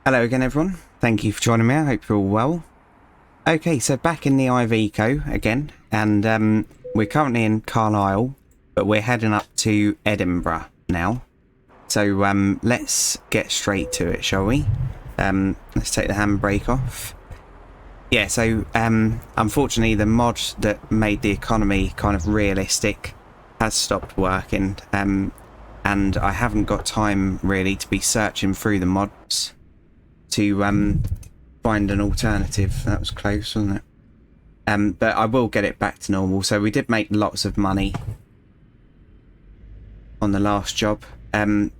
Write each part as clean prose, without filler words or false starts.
Hello again, everyone. Thank you for joining me. I hope you're all well. Okay, so back in the Iveco again, and we're currently in Carlisle, but we're heading up to Edinburgh now. So let's get straight to it, shall we? Let's take the handbrake off. Yeah, so unfortunately the mod that made the economy kind of realistic has stopped working, and I haven't got time really to be searching through the mods to find an alternative. That was close, wasn't it? But I will get it back to normal. So we did make lots of money on the last job. The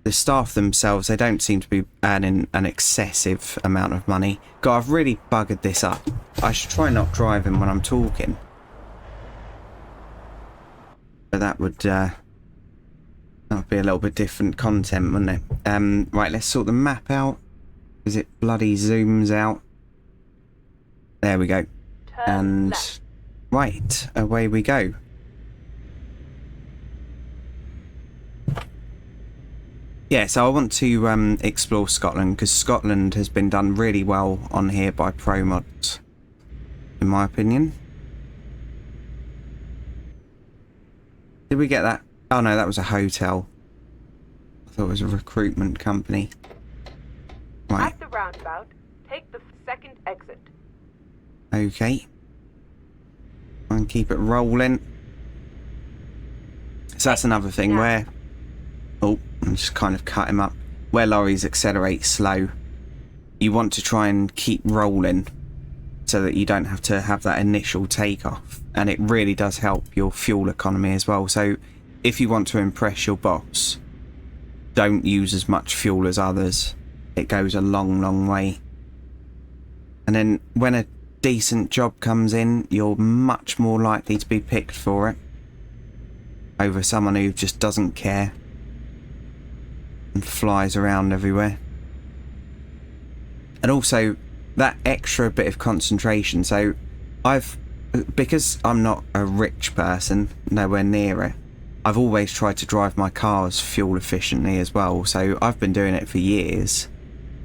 staff themselves, they don't seem to be earning an excessive amount of money. God, I've really buggered this up. I should try not driving when I'm talking. But that would be a little bit different content, wouldn't it? Right, let's sort the map out. Because it bloody zooms out. There we go. And right, away we go. Yeah, so I want to explore Scotland, because Scotland has been done really well on here by pro mods, in my opinion. Did we get that? Oh no, that was a hotel. I thought it was a recruitment company. Right. At the roundabout, take the second exit. Okay. And keep it rolling. So that's another thing where... Oh, I'm just kind of cut him up. Where lorries accelerate slow, you want to try and keep rolling so that you don't have to have that initial takeoff. And it really does help your fuel economy as well. So if you want to impress your boss, don't use as much fuel as others. It goes a long, long way. And then when a decent job comes in, you're much more likely to be picked for it over someone who just doesn't care and flies around everywhere. And also that extra bit of concentration. So because I'm not a rich person, nowhere near it, I've always tried to drive my cars fuel efficiently as well. So I've been doing it for years.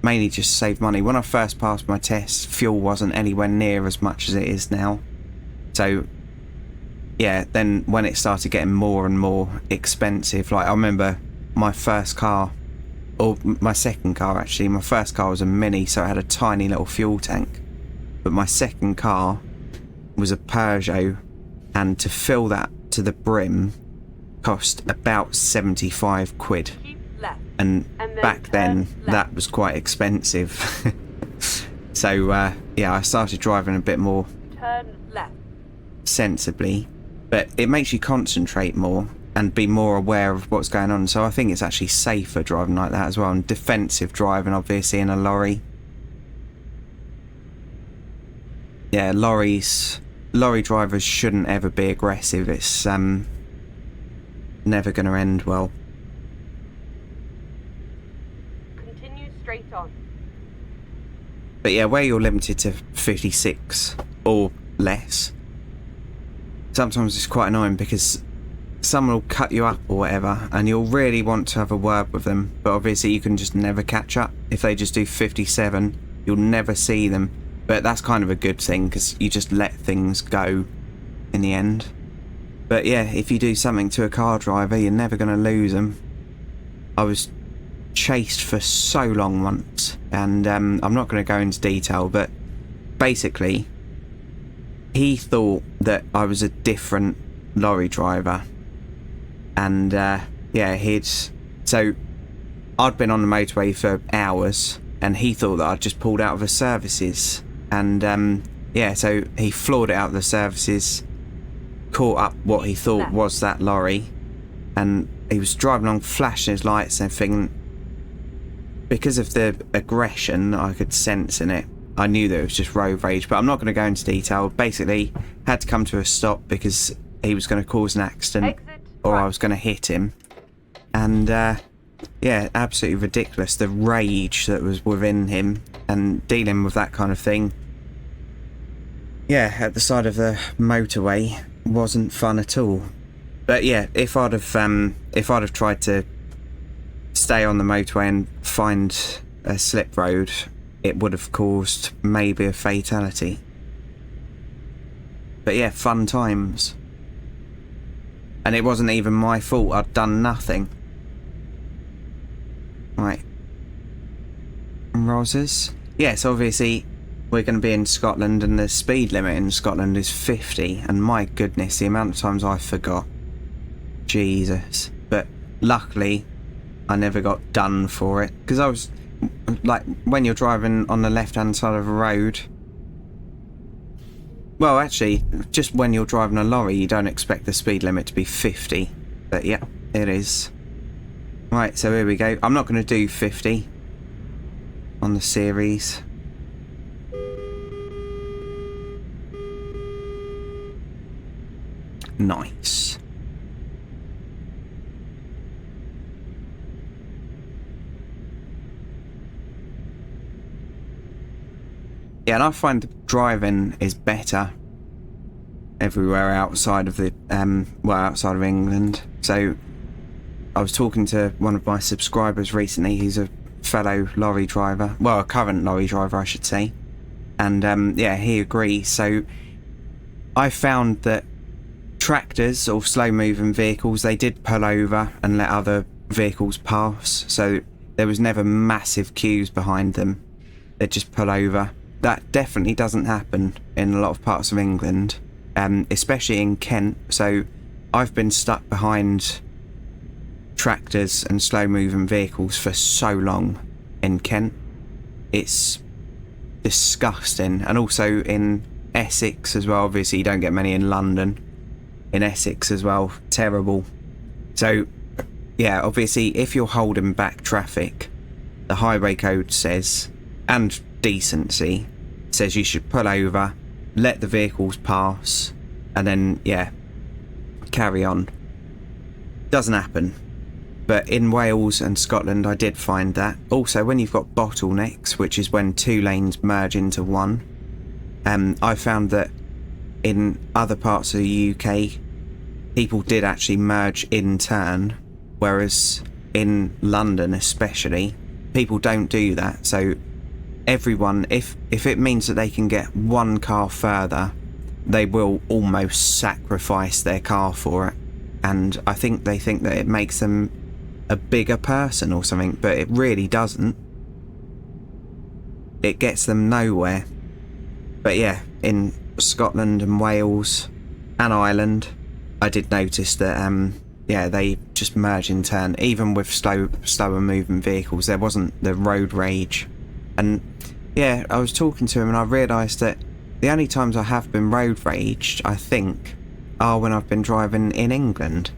Mainly just to save money. When I first passed my test, fuel wasn't anywhere near as much as it is now. So, yeah, then when it started getting more and more expensive, like I remember my first car, or my second car actually, my first car was a Mini, so it had a tiny little fuel tank. But my second car was a Peugeot, and to fill that to the brim cost about 75 quid. And back then that was quite expensive. So yeah, I started driving a bit more sensibly, but it makes you concentrate more and be more aware of what's going on. So I think it's actually safer driving like that as well, and defensive driving obviously in a lorry. Yeah, lorry drivers shouldn't ever be aggressive. It's never going to end well. Straight on. But yeah, where you're limited to 56 or less, sometimes it's quite annoying because someone will cut you up or whatever and you'll really want to have a word with them, but obviously you can just never catch up. If they just do 57, you'll never see them. But that's kind of a good thing because you just let things go in the end. But yeah, if you do something to a car driver, you're never going to lose them. I was chased for so long once, and I'm not going to go into detail, but basically he thought that I was a different lorry driver, and yeah, so I'd been on the motorway for hours and he thought that I'd just pulled out of the services, and yeah, so he floored it out of the services, caught up what he thought was that lorry, and he was driving along flashing his lights and everything. Because of the aggression I could sense in it, I knew that it was just road rage, but I'm not going to go into detail. Basically, had to come to a stop because he was going to cause an accident, or I was going to hit him. And yeah, absolutely ridiculous, the rage that was within him, and dealing with that kind of thing. Yeah, at the side of the motorway wasn't fun at all. But yeah, if I'd have tried to stay on the motorway and find a slip road, it would have caused maybe a fatality. But yeah, fun times. And it wasn't even my fault, I'd done nothing. Right. Roses? Yes, obviously we're going to be in Scotland and the speed limit in Scotland is 50. And my goodness, the amount of times I forgot. Jesus. But luckily, I never got done for it. Because I was, like, when you're driving on the left-hand side of a road... Well, actually, just when you're driving a lorry, you don't expect the speed limit to be 50. But yeah, it is. Right, so here we go. I'm not going to do 50 on the series. Nice. Yeah, and I find driving is better everywhere outside of the, well, outside of England. So, I was talking to one of my subscribers recently. He's a fellow lorry driver. Well, a current lorry driver, I should say. And, yeah, he agrees. So, I found that tractors or slow-moving vehicles, they did pull over and let other vehicles pass. So, there was never massive queues behind them. They'd just pull over. That definitely doesn't happen in a lot of parts of England, especially in Kent. So I've been stuck behind tractors and slow-moving vehicles for so long in Kent. It's disgusting. And also in Essex as well. Obviously you don't get many in London. In Essex as well. Terrible. So yeah, obviously if you're holding back traffic, the highway code says, and decency, says you should pull over, let the vehicles pass, and then, yeah, carry on. Doesn't happen. But in Wales and Scotland, I did find that. Also, when you've got bottlenecks, which is when two lanes merge into one, I found that in other parts of the UK, people did actually merge in turn, whereas in London especially, people don't do that. So everyone, if it means that they can get one car further, they will almost sacrifice their car for it. And I think they think that it makes them a bigger person or something, but it really doesn't. It gets them nowhere. But yeah, in Scotland and Wales and Ireland, I did notice that yeah, they just merge in turn. Even with slower moving vehicles, there wasn't the road rage. And yeah, I was talking to him and I realised that the only times I have been road raged, I think, are when I've been driving in England.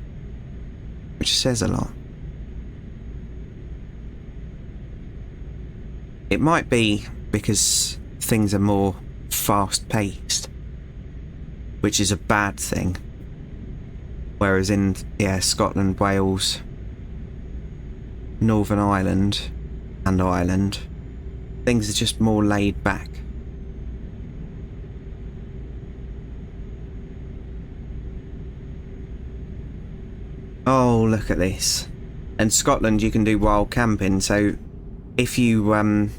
Which says a lot. It might be because things are more fast-paced, which is a bad thing. Whereas in, yeah, Scotland, Wales, Northern Ireland and Ireland, things are just more laid back. Oh, look at this. In Scotland you can do wild camping, so if you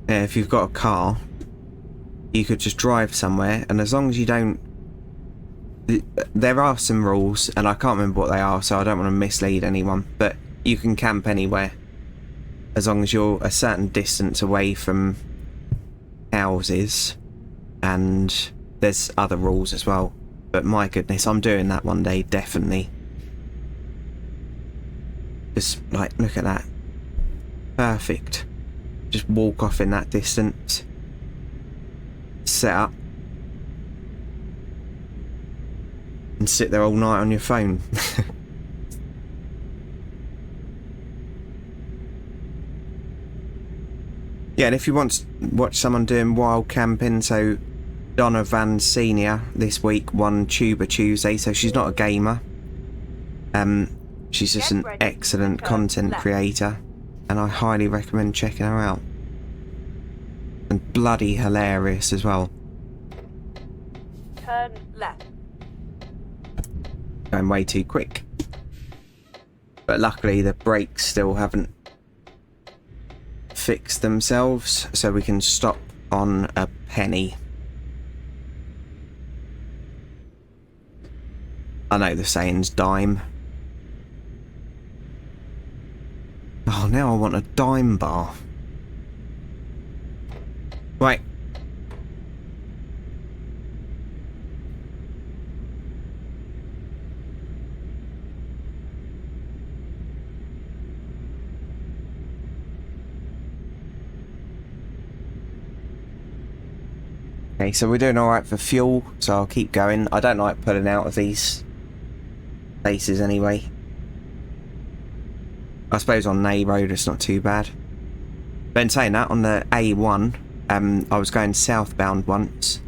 if you've got a car, you could just drive somewhere, and as long as you don't, there are some rules and I can't remember what they are, so I don't want to mislead anyone, but you can camp anywhere as long as you're a certain distance away from houses, and there's other rules as well. But my goodness, I'm doing that one day, definitely. Just, like, look at that. Perfect. Just walk off in that distance. Set up. And sit there all night on your phone. Yeah, and if you want to watch someone doing wild camping, so Donna Van Senior this week won Tuber Tuesday, so she's not a gamer. She's just an excellent content creator, and I highly recommend checking her out. And bloody hilarious as well. Turn left. Going way too quick. But luckily the brakes still haven't fix themselves, so we can stop on a penny. I know the saying's dime. Oh, now I want a dime bar. Right. Okay, so we're doing alright for fuel, so I'll keep going. I don't like pulling out of these places anyway. I suppose on A Road it's not too bad. But in saying that, on the A1, I was going southbound once.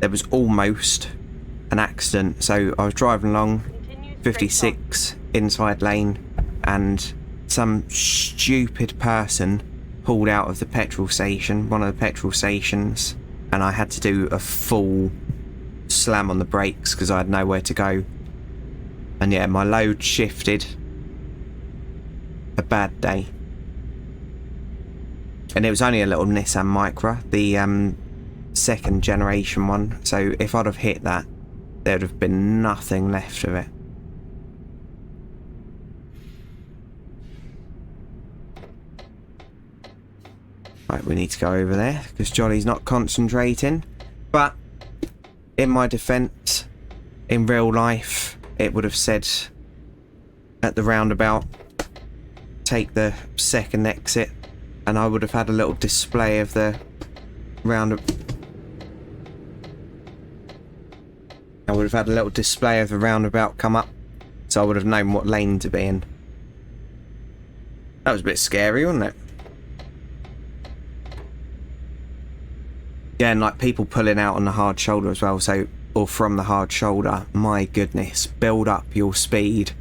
There was almost an accident, so I was driving along 56 inside lane, and some stupid person pulled out of the petrol station, one of the petrol stations, and I had to do a full slam on the brakes because I had nowhere to go. And yeah, my load shifted. A bad day. And it was only a little Nissan Micra, the second generation one, so if I'd have hit that, there'd have been nothing left of it. Right, we need to go over there because Jolly's not concentrating. But in my defence, in real life, it would have said at the roundabout, take the second exit, and I would have had a little display of the roundabout. I would have had a little display of the roundabout come up, so I would have known what lane to be in. That was a bit scary, wasn't it? Yeah, and like people pulling out on the hard shoulder as well, so, or from the hard shoulder. My goodness, build up your speed.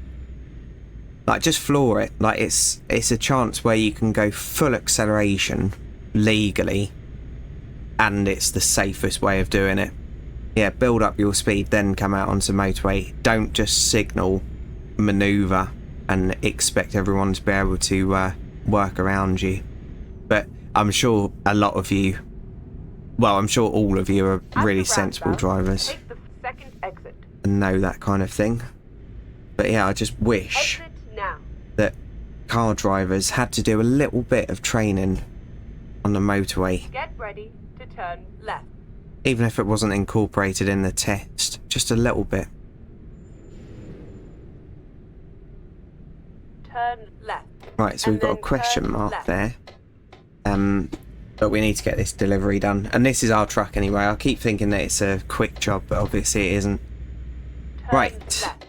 Like, just floor it. Like, it's a chance where you can go full acceleration legally, and it's the safest way of doing it. Yeah, build up your speed, then come out onto motorway. Don't just signal, manoeuvre, and expect everyone to be able to work around you. But I'm sure a lot of you, well, I'm sure all of you are really sensible drivers Take the second exit. and know that kind of thing. But yeah, I just wish Exit now. that car drivers had to do a little bit of training on the motorway, Get ready to turn left. even if it wasn't incorporated in the test, just a little bit. Turn left. Right, so we've got a question mark there. But we need to get this delivery done, and this is our truck anyway. I keep thinking that it's a quick job, but obviously it isn't. Turn Right, left.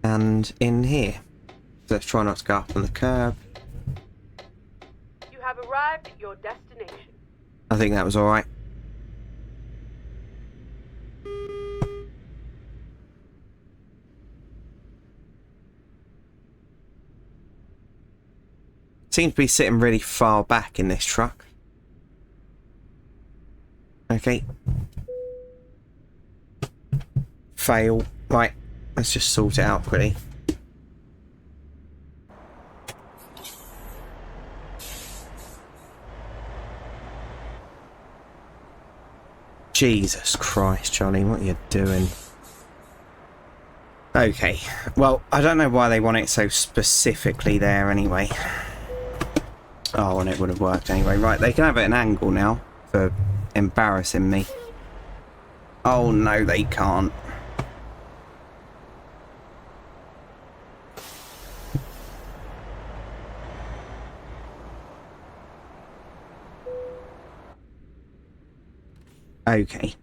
and in here, so let's try not to go up on the curb. You have arrived at your destination. I think that was all right. Seems to be sitting really far back in this truck. Okay. Fail. Right, let's just sort it out quickly. Jesus Christ, Johnny, what are you doing? Okay, well, I don't know why they want it so specifically there anyway. Oh, and it would have worked anyway. Right, they can have it at an angle now for embarrassing me. Oh, no, they can't. Okay.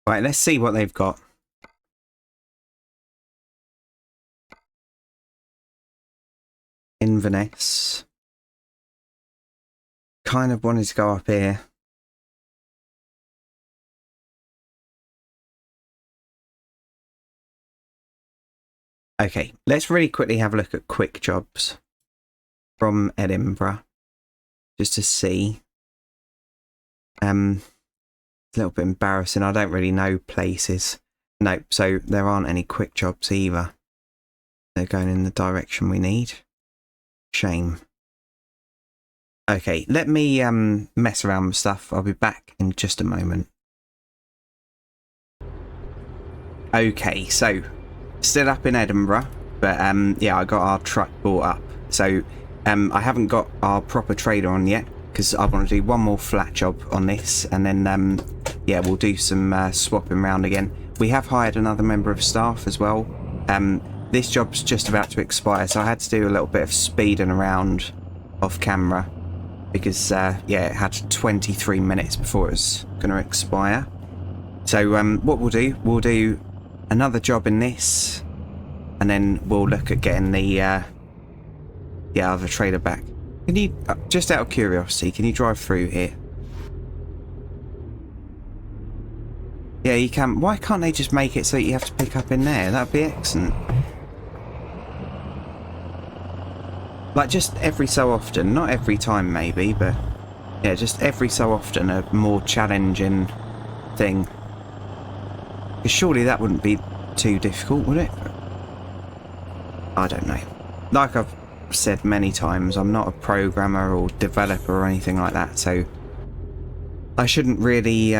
Right, let's see what they've got. Inverness. Kind of wanted to go up here. Okay, let's really quickly have a look at quick jobs from Edinburgh, just to see. It's a little bit embarrassing. I don't really know places. Nope, so there aren't any quick jobs either. They're going in the direction we need. Shame. Okay, let me mess around with stuff. I'll be back in just a moment. Okay, so still up in Edinburgh, but yeah, I got our truck brought up. So I haven't got our proper trailer on yet because I want to do one more flat job on this, and then yeah, we'll do some swapping around again. We have hired another member of staff as well. This job's just about to expire, so I had to do a little bit of speeding around off camera because yeah, it had 23 minutes before it was going to expire. So what we'll do another job in this, and then we'll look at getting the other trailer back. Can you, just out of curiosity, can you drive through here? Yeah, you can. Why can't they just make it so you have to pick up in there? That'd be excellent. Like, just every so often, not every time maybe, but yeah, just every so often a more challenging thing. Because surely that wouldn't be too difficult, would it? I don't know. Like I've said many times, I'm not a programmer or developer or anything like that, so I shouldn't really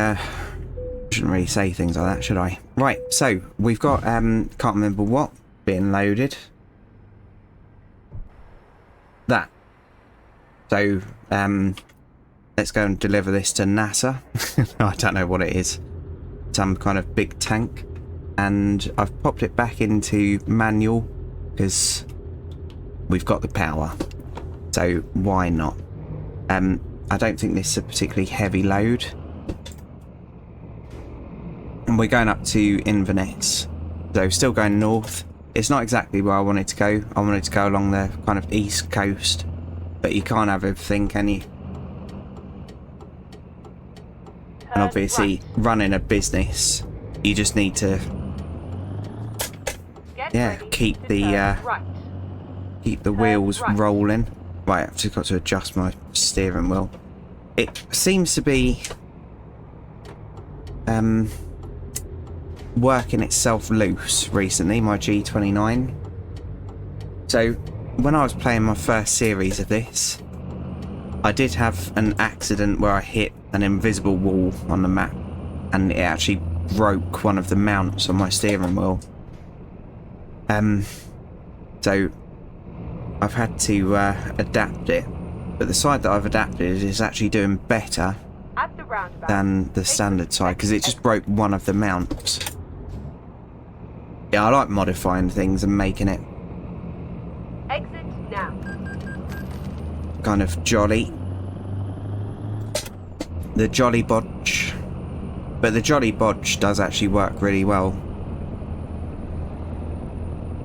say things like that, should I? Right, so we've got can't remember what being loaded. That. So let's go and deliver this to NASA. I don't know what it is. Some kind of big tank, and I've popped it back into manual because we've got the power, so why not? I don't think this is a particularly heavy load, and we're going up to Inverness, so still going north. It's not exactly where I wanted to go. I wanted to go along the kind of east coast, but you can't have everything, can you? And obviously, running a business, you just need to, yeah, keep the wheels rolling. Right, I've just got to adjust my steering wheel. It seems to be working itself loose recently, my G29. So when I was playing my first series of this, I did have an accident where I hit an invisible wall on the map, and it actually broke one of the mounts on my steering wheel. So I've had to adapt it, but the side that I've adapted is actually doing better than the standard side because it just broke one of the mounts. Yeah, I like modifying things and making it Exit now. kind of jolly. The Jolly Bodge. But the Jolly Bodge does actually work really well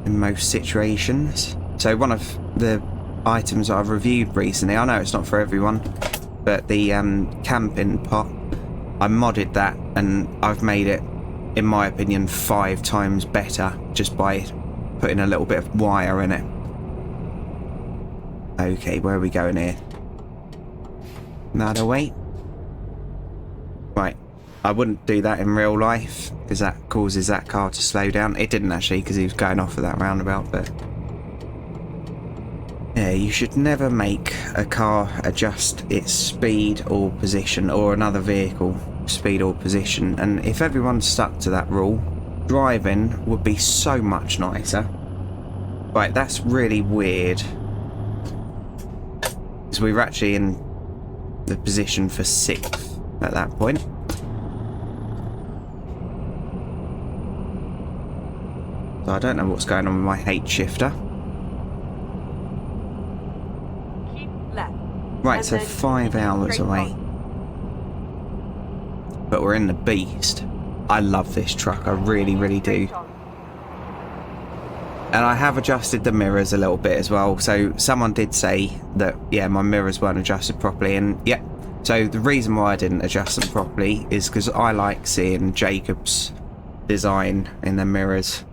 in most situations. So one of the items I've reviewed recently, I know it's not for everyone, but the camping pot, I modded that and I've made it, in my opinion, 5 times better just by putting a little bit of wire in it. Okay, where are we going here? Another way. Right, I wouldn't do that in real life because that causes that car to slow down. It didn't actually because he was going off of that roundabout, but yeah, you should never make a car adjust its speed or position, or another vehicle speed or position, and if everyone stuck to that rule, driving would be so much nicer. Right, that's really weird because we were actually in the position for 6th at that point. So I don't know what's going on with my H shifter. Keep left. Right, And so then 5 hours straight away. on. But we're in the beast. I love this truck, I really, really do. Straight on. And I have adjusted the mirrors a little bit as well. So someone did say that, yeah, my mirrors weren't adjusted properly, and yeah. So the reason why I didn't adjust them properly is because I like seeing Jacob's design in the mirrors.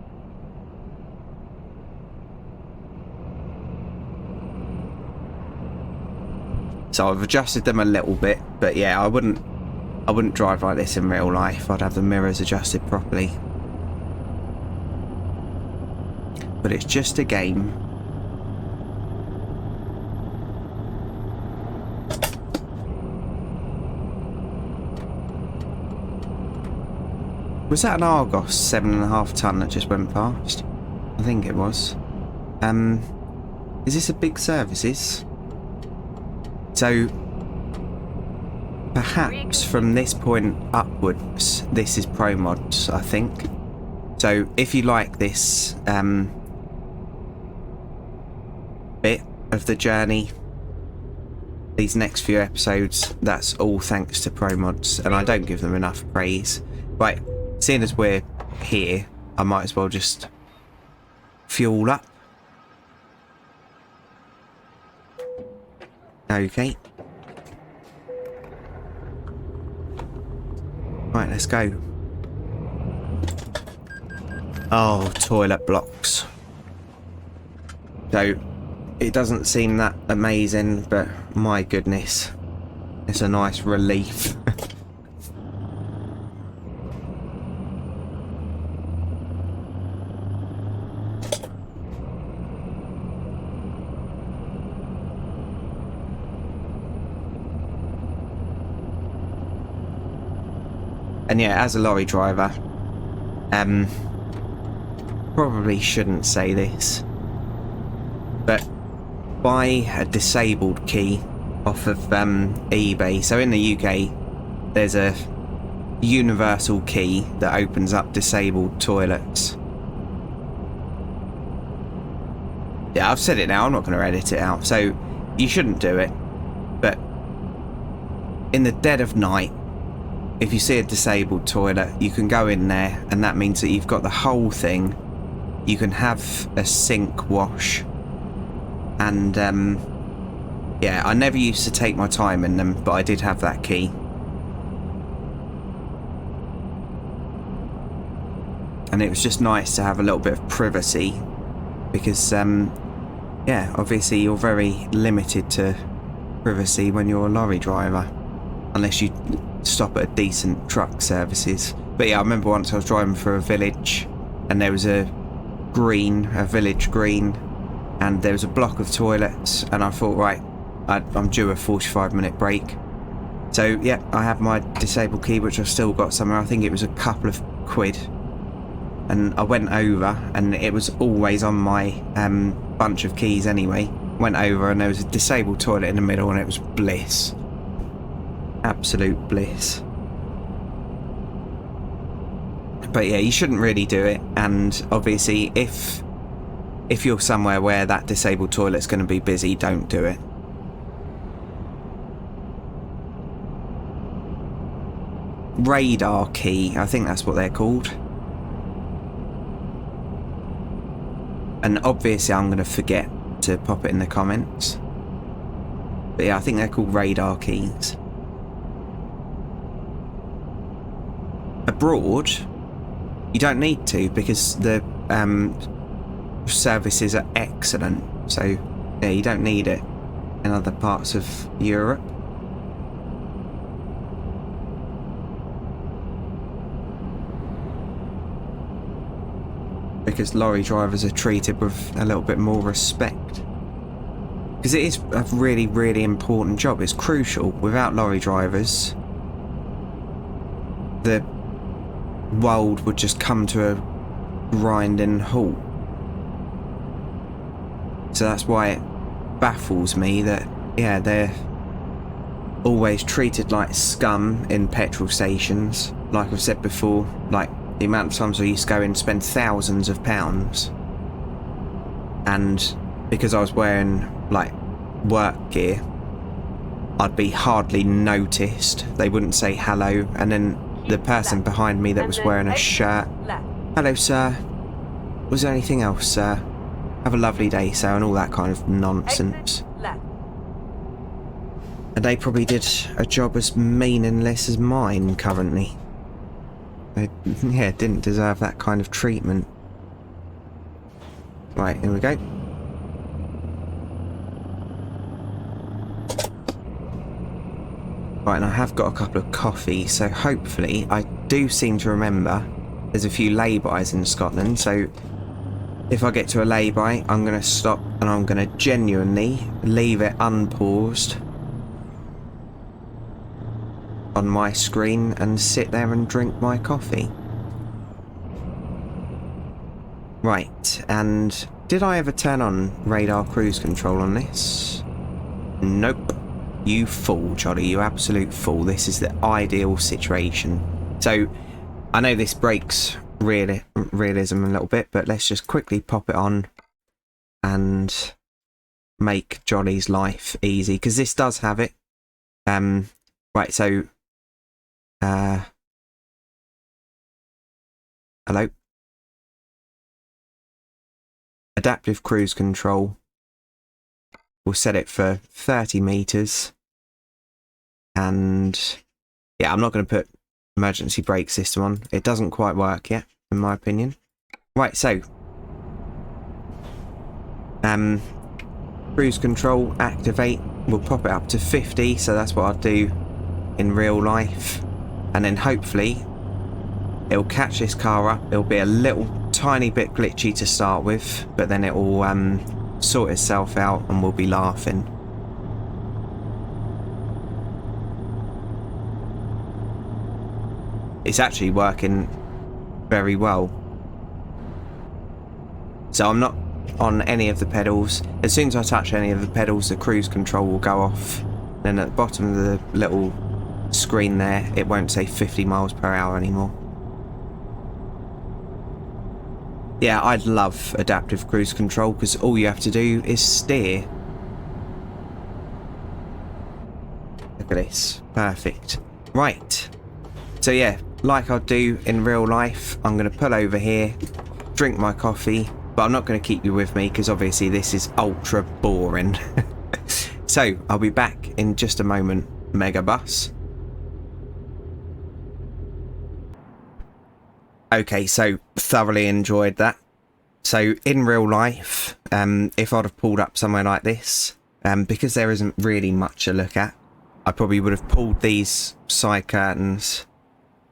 So I've adjusted them a little bit, but yeah, I wouldn't drive like this in real life. I'd have the mirrors adjusted properly. But it's just a game. Was that an Argos 7.5 ton that just went past? I think it was. Is this a big services? So perhaps from this point upwards, this is Pro Mods, I think. So if you like this bit of the journey, these next few episodes, that's all thanks to Pro Mods, and I don't give them enough praise. Right, seeing as we're here, I might as well just fuel up. Okay. Right, let's go. Oh, toilet blocks. So, it doesn't seem that amazing, but my goodness, it's a nice relief. And yeah, as a lorry driver, probably shouldn't say this, but buy a disabled key off of eBay. So in the UK, there's a universal key that opens up disabled toilets. Yeah, I've said it now, I'm not going to edit it out. So you shouldn't do it, but in the dead of night, if you see a disabled toilet, you can go in there, and that means that you've got the whole thing. You can have a sink wash, and yeah, I never used to take my time in them, but I did have that key. And it was just nice to have a little bit of privacy, because yeah, obviously you're very limited to privacy when you're a lorry driver, unless you stop at a decent truck services. But yeah, I remember once I was driving through a village, and there was a village green, and there was a block of toilets, and I thought, right, I'm due a 45-minute break. So yeah, I have my disabled key, which I've still got somewhere. I think it was a couple of quid, and I went over, and it was always on my bunch of keys anyway. Went over, and there was a disabled toilet in the middle, and it was bliss. Absolute bliss. But yeah, you shouldn't really do it, and obviously if you're somewhere where that disabled toilet's going to be busy, don't do it. Radar key, I think that's what they're called. And obviously I'm going to forget to pop it in the comments. But yeah, I think they're called radar keys. Abroad, you don't need to, because the services are excellent. So yeah, you don't need it in other parts of Europe. Because lorry drivers are treated with a little bit more respect. Because it is a really, really important job. It's crucial. Without lorry drivers, the world would just come to a grinding halt. So that's why it baffles me that, yeah, they're always treated like scum in petrol stations. Like I've said before, like the amount of times I used to go in and spend thousands of pounds, and because I was wearing like work gear, I'd be hardly noticed. They wouldn't say hello, and then the person behind me that was wearing a shirt, "Hello sir, was there anything else sir? Have a lovely day sir," and all that kind of nonsense. And they probably did a job as meaningless as mine currently. They, yeah, didn't deserve that kind of treatment. Right, here we go. Right, and I have got a couple of coffee, so hopefully I do seem to remember there's a few lay-bys in Scotland, so if I get to a lay-by, I'm going to stop and I'm going to genuinely leave it unpaused on my screen and sit there and drink my coffee. Right, and did I ever turn on radar cruise control on this? Nope. You fool, Jolly, you absolute fool. This is the ideal situation. So, I know this breaks realism a little bit, but let's just quickly pop it on and make Jolly's life easy, because this does have it. Right, so... hello? Adaptive cruise control. We'll set it for 30 meters. And yeah, I'm not going to put emergency brake system on. It doesn't quite work yet, in my opinion. Right, so cruise control activate. We'll pop it up to 50, so that's what I'll do in real life. And then hopefully it'll catch this car up. It'll be a little tiny bit glitchy to start with, but then it will sort itself out and we'll be laughing. It's actually working very well. So I'm not on any of the pedals. As soon as I touch any of the pedals, the cruise control will go off. Then at the bottom of the little screen there, it won't say 50 miles per hour anymore. Yeah, I'd love adaptive cruise control because all you have to do is steer. Look at this. Perfect. Right. So yeah, like I'd do in real life, I'm going to pull over here, drink my coffee, but I'm not going to keep you with me because obviously this is ultra boring. So I'll be back in just a moment, Megabus. Okay, so thoroughly enjoyed that. So in real life, if I'd have pulled up somewhere like this, because there isn't really much to look at, I probably would have pulled these side curtains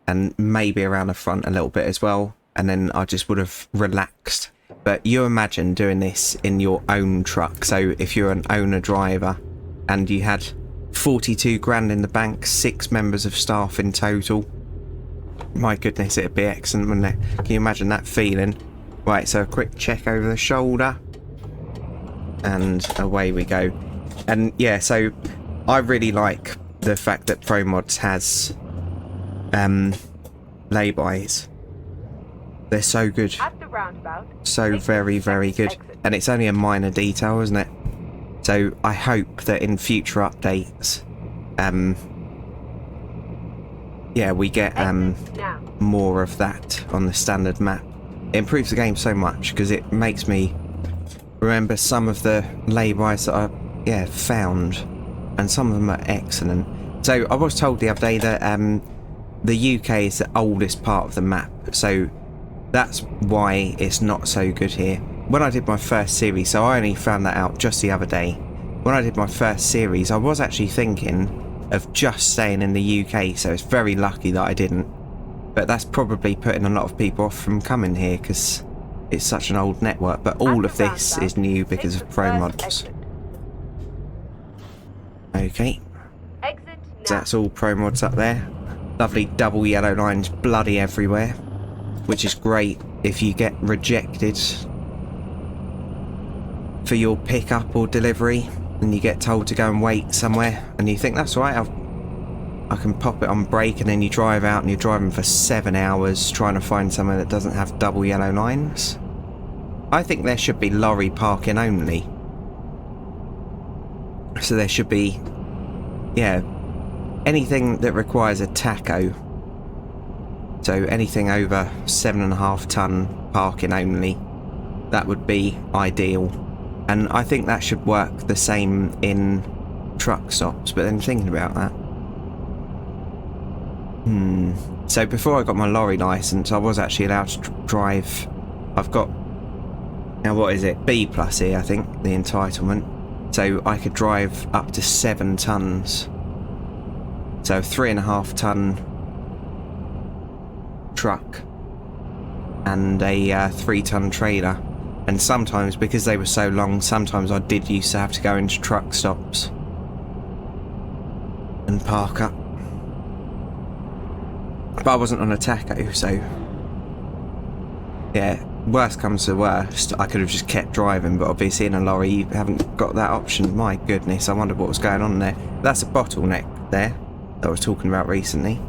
and maybe around the front a little bit as well, and then I just would have relaxed. But you imagine doing this in your own truck. So if you're an owner driver and you had 42 grand in the bank, 6 members of staff in total, my goodness, it'd be excellent, wouldn't it? Can you imagine that feeling? Right, so a quick check over the shoulder. And away we go. And yeah, so I really like the fact that ProMods has lay-bys. They're so good. At the roundabout, So very, very good. And it's only a minor detail, isn't it? So I hope that in future updates, yeah, we get more of that on the standard map. It improves the game so much because it makes me remember some of the lay-bys that I found, and some of them are excellent. So I was told the other day that the UK is the oldest part of the map, so that's why it's not so good here. When I did my first series, so I only found that out just the other day. When I did my first series, I was actually thinking of just staying in the UK, so it's very lucky that I didn't. But that's probably putting a lot of people off from coming here because it's such an old network. But all of this is new because of ProMods. Okay. So that's all ProMods up there. Lovely double yellow lines bloody everywhere, which is great if you get rejected for your pickup or delivery and you get told to go and wait somewhere and you think that's right, I can pop it on brake, and then you drive out and you're driving for 7 hours trying to find somewhere that doesn't have double yellow lines. I think there should be lorry parking only. So there should be, yeah, anything that requires a tacho. So anything over 7.5 ton parking only, that would be ideal. And I think that should work the same in truck stops, but then thinking about that. So before I got my lorry licence, I was actually allowed to drive. I've got, now what is it, B plus here, I think, the entitlement. So I could drive up to 7 tons. So 3.5 ton truck and a 3 ton trailer. And sometimes, because they were so long, sometimes I did used to have to go into truck stops and park up. But I wasn't on a taco, so yeah, worst comes to worst, I could have just kept driving, but obviously in a lorry you haven't got that option. My goodness, I wondered what was going on there. That's a bottleneck there that I was talking about recently.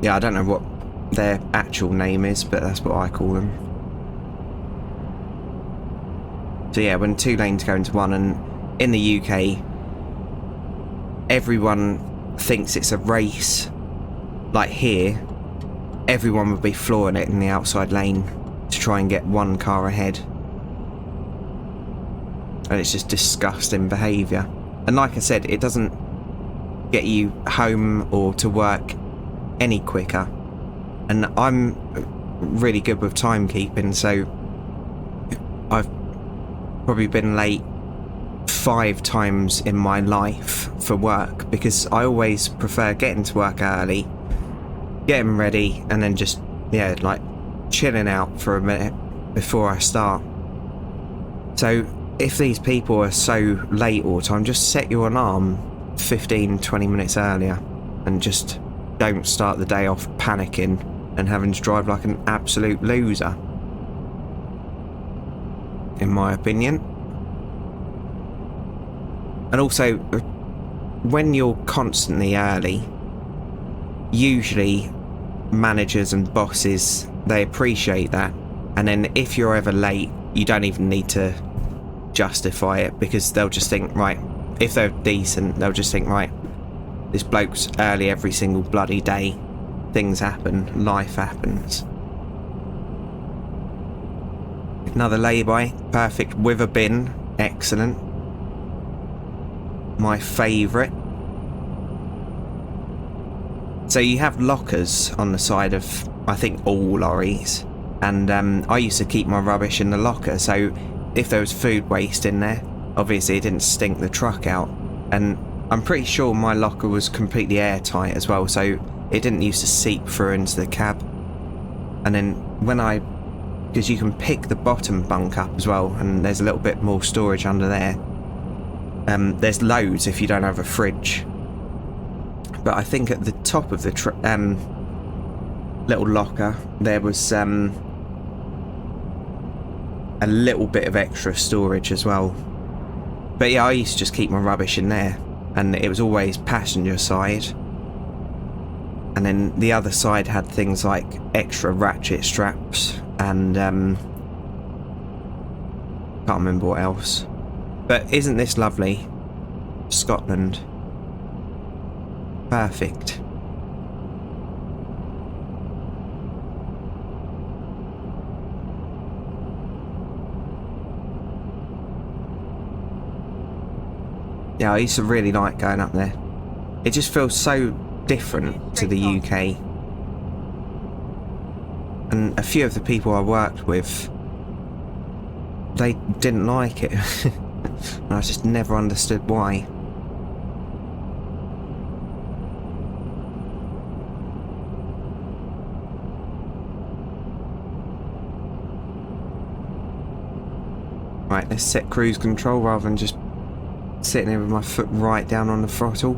Yeah, I don't know what their actual name is, but that's what I call them. So yeah, when 2 lanes go into one, and in the UK, everyone thinks it's a race. Like here, everyone would be flooring it in the outside lane to try and get one car ahead. And it's just disgusting behaviour. And like I said, it doesn't get you home or to work any quicker. And I'm really good with timekeeping, so I've probably been late 5 times in my life for work, because I always prefer getting to work early, getting ready, and then just, yeah, like chilling out for a minute before I start. So if these people are so late all the time, just set your alarm 15-20 minutes earlier and just don't start the day off panicking and having to drive like an absolute loser, in my opinion. And also, when you're constantly early, usually managers and bosses, they appreciate that. And then if you're ever late, you don't even need to justify it, because they'll just think, right, if they're decent, they'll just think, right, this bloke's early every single bloody day. Things happen, life happens. Another lay-by, perfect with a bin, excellent. My favourite. So you have lockers on the side of, I think, all lorries, and I used to keep my rubbish in the locker, so if there was food waste in there, obviously it didn't stink the truck out. And I'm pretty sure my locker was completely airtight as well, so it didn't used to seep through into the cab. And then when because you can pick the bottom bunk up as well, and there's a little bit more storage under there. There's loads if you don't have a fridge. But I think at the top of the little locker there was a little bit of extra storage as well. But yeah, I used to just keep my rubbish in there, and it was always passenger side. And then the other side had things like extra ratchet straps and can't remember what else. But isn't this lovely? Scotland. Perfect. Yeah, I used to really like going up there. It just feels so different to the UK. And a few of the people I worked with, they didn't like it. And I just never understood why. Right, let's set cruise control rather than just sitting here with my foot right down on the throttle.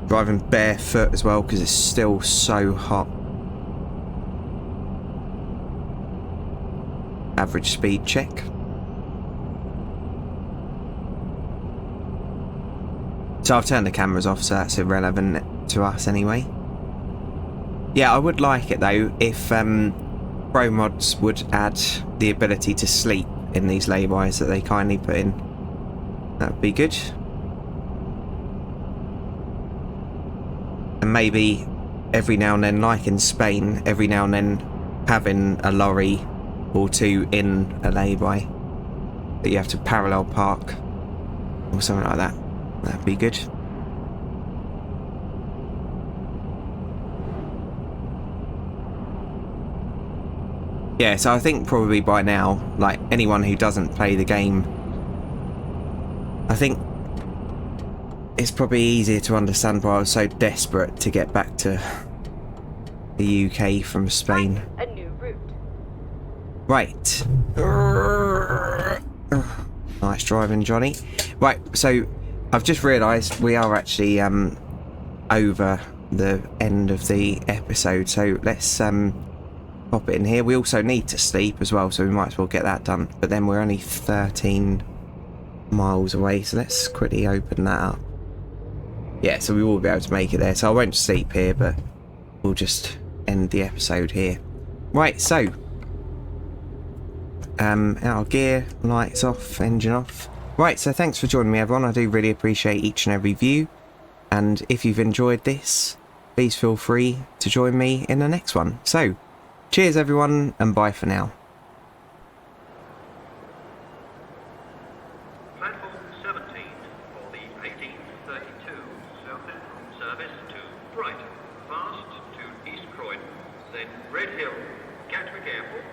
Driving barefoot as well because it's still so hot. Average speed check. So I've turned the cameras off, so that's irrelevant to us anyway. Yeah, I would like it though if Pro Mods would add the ability to sleep in these laybys that they kindly put in. That would be good. And maybe every now and then, like in Spain, every now and then having a lorry or two in a lay-by that you have to parallel park or something like that. That'd be good. Yeah, so I think probably by now, like anyone who doesn't play the game, I think it's probably easier to understand why I was so desperate to get back to the UK from Spain. A new route. Right. Nice driving, Johnny. Right, so I've just realised we are actually over the end of the episode, so let's pop it in here. We also need to sleep as well, so we might as well get that done. But then we're only 13 miles away, so let's quickly open that up. Yeah, so we will be able to make it there. So I won't sleep here, but we'll just end the episode here. Right, so out of gear, lights off, engine off. Right, so thanks for joining me, everyone. I do really appreciate each and every view. And if you've enjoyed this, please feel free to join me in the next one. So, cheers everyone, and bye for now. Platform 17 for the 1832 South Central service to Brighton, fast to East Croydon, then Red Hill, Gatwick Airport,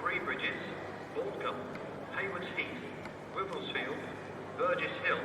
Three Bridges, Aldcombe, Haywards Heath, Wivelsfield, Burgess Hill,